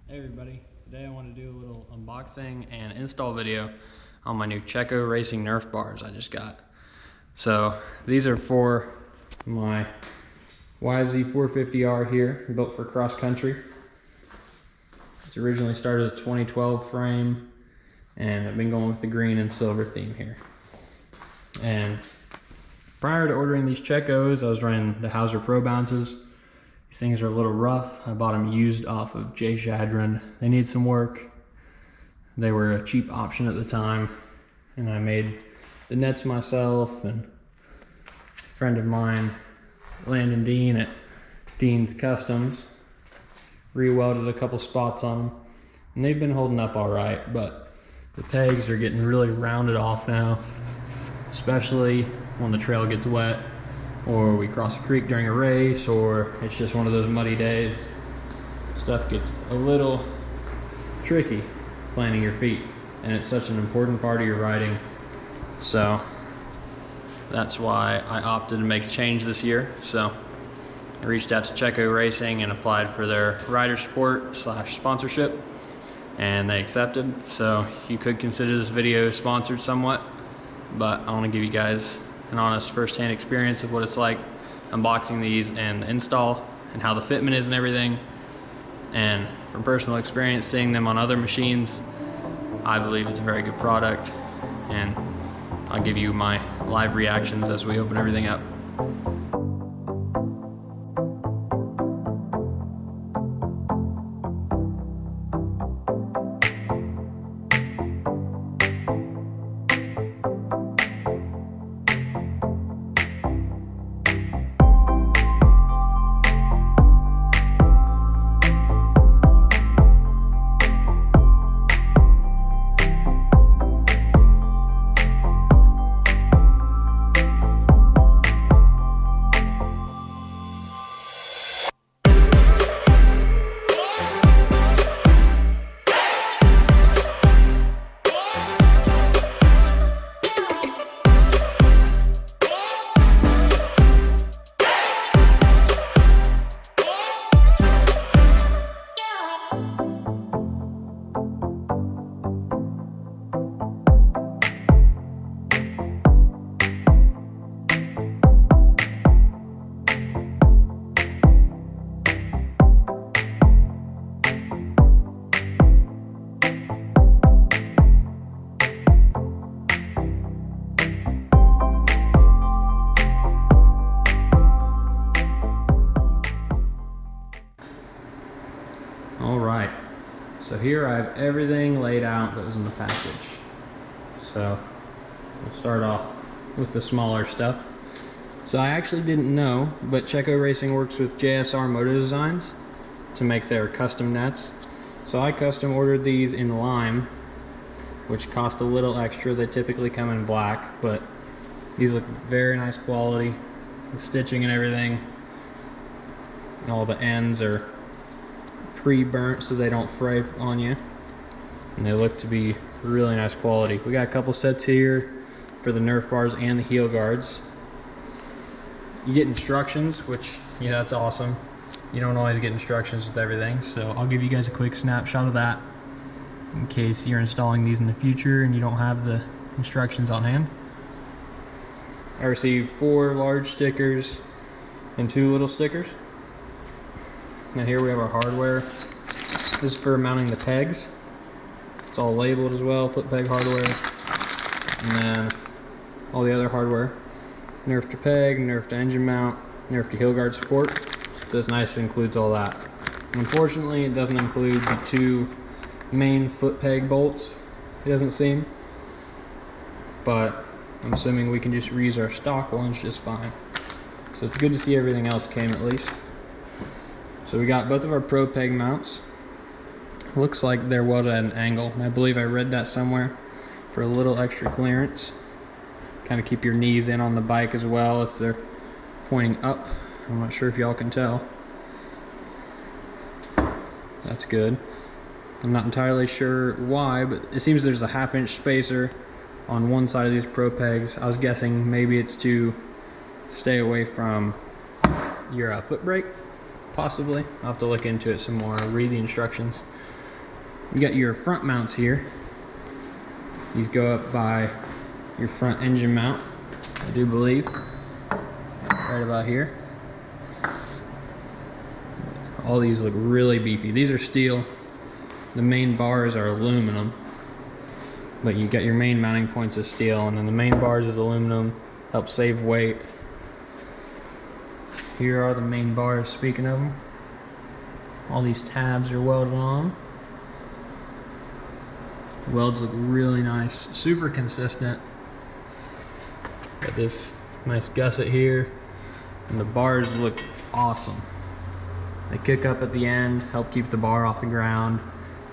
Hey everybody, today I want to do a little unboxing and install video on my new Cecco Racing Nerf bars I just got. So these are for my YFZ450R here, built for cross country. It's originally started as a 2012 frame and I've been going with the green and silver theme here. And prior to ordering these Ceccos, I was running the Hauser Pro Bounces. These things are a little rough. I bought them used off of Jay Shadron. They need some work. They were a cheap option at the time, and I made the nets myself, and a friend of mine, Landon Dean at Dean's Customs, re-welded a couple spots on them, and they've been holding up all right, but the pegs are getting really rounded off now, especially when the trail gets wet, or we cross a creek during a race, or it's just one of those muddy days. Stuff gets a little tricky planting your feet, and it's such an important part of your riding. So that's why I opted to make a change this year. So I reached out to Cecco Racing and applied for their rider support / sponsorship, and they accepted. So you could consider this video sponsored somewhat, but I want to give you guys an honest first-hand experience of what it's like unboxing these and the install and how the fitment is and everything. And from personal experience seeing them on other machines, I believe it's a very good product, and I'll give you my live reactions as we open everything up. Alright, so here I have everything laid out that was in the package. So we'll start off with the smaller stuff. So I actually didn't know, but Cecco Racing works with JSR Motor Designs to make their custom nets. So I custom ordered these in lime, which cost a little extra. They typically come in black, but these look very nice quality. The stitching and everything, and all the ends are pre-burnt so they don't fray on you, and they look to be really nice quality. We got a couple sets here for the Nerf bars and the heel guards. You get instructions, which, yeah, that's awesome. You don't always get instructions with everything, so I'll give you guys a quick snapshot of that in case you're installing these in the future and you don't have the instructions on hand. I received 4 large stickers and 2 little stickers. Now here we have our hardware. This is for mounting the pegs. It's all labeled as well, foot peg hardware. And then all the other hardware. Nerf to peg, Nerf to engine mount, Nerf to heel guard support. So it's nice, it includes all that. Unfortunately, it doesn't include the 2 main foot peg bolts, it doesn't seem. But I'm assuming we can just reuse our stock ones just fine. So it's good to see everything else came at least. So we got both of our Pro peg mounts. Looks like they're welded at an angle, and I believe I read that somewhere for a little extra clearance. Kind of keep your knees in on the bike as well if they're pointing up. I'm not sure if y'all can tell. That's good. I'm not entirely sure why, but it seems there's a 1/2 inch spacer on one side of these Pro pegs. I was guessing maybe it's to stay away from your foot brake, possibly. I'll have to look into it some more, read the instructions. You got your front mounts here. These go up by your front engine mount, I do believe, right about here. All these look really beefy. These are steel. The main bars are aluminum, but you got your main mounting points of steel, and then the main bars is aluminum, helps save weight. Here are the main bars, speaking of them. All these tabs are welded on. Welds look really nice, super consistent. Got this nice gusset here, and the bars look awesome. They kick up at the end, help keep the bar off the ground,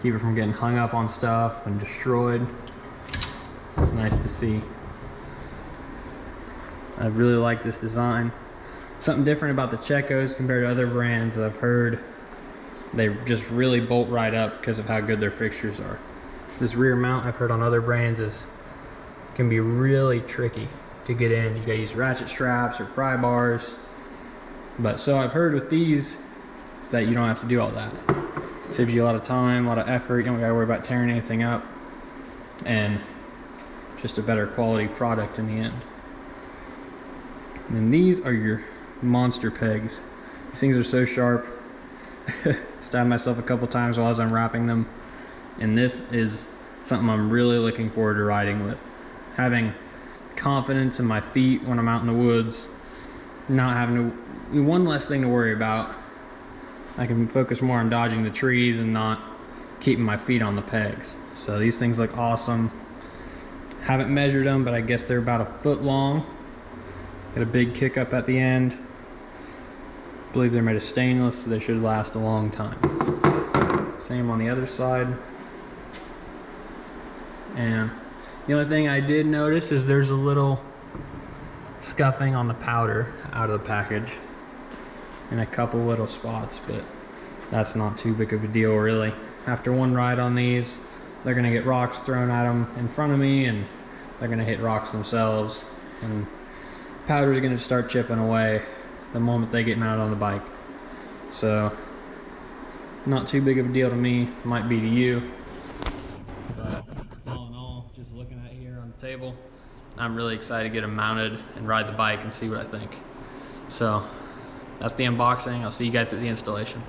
keep it from getting hung up on stuff and destroyed. It's nice to see. I really like this design. Something different about the Ceccos compared to other brands that I've heard. They just really bolt right up because of how good their fixtures are. This rear mount I've heard on other brands can be really tricky to get in. You gotta use ratchet straps or pry bars. But so I've heard with these is that you don't have to do all that. It saves you a lot of time, a lot of effort. You don't gotta worry about tearing anything up, and just a better quality product in the end. And then these are your monster pegs. These things are so sharp. Stabbed myself a couple times while I was unwrapping them, and this is something I'm really looking forward to riding with. Having confidence in my feet when I'm out in the woods, not having to, one less thing to worry about. I can focus more on dodging the trees and not keeping my feet on the pegs. So these things look awesome. Haven't measured them, but I guess they're about 1 foot long. Got a big kick up at the end. I believe they're made of stainless, so they should last a long time. Same on the other side. And the only thing I did notice is there's a little scuffing on the powder out of the package in a couple little spots, but that's not too big of a deal really. After one ride on these, they're gonna get rocks thrown at them in front of me, and they're gonna hit rocks themselves, and powder's gonna start chipping away the moment they get mounted on the bike. So not too big of a deal to me, might be to you, but all in all, just looking at it here on the table, I'm really excited to get them mounted and ride the bike and see what I think. So that's the unboxing. I'll see you guys at the installation.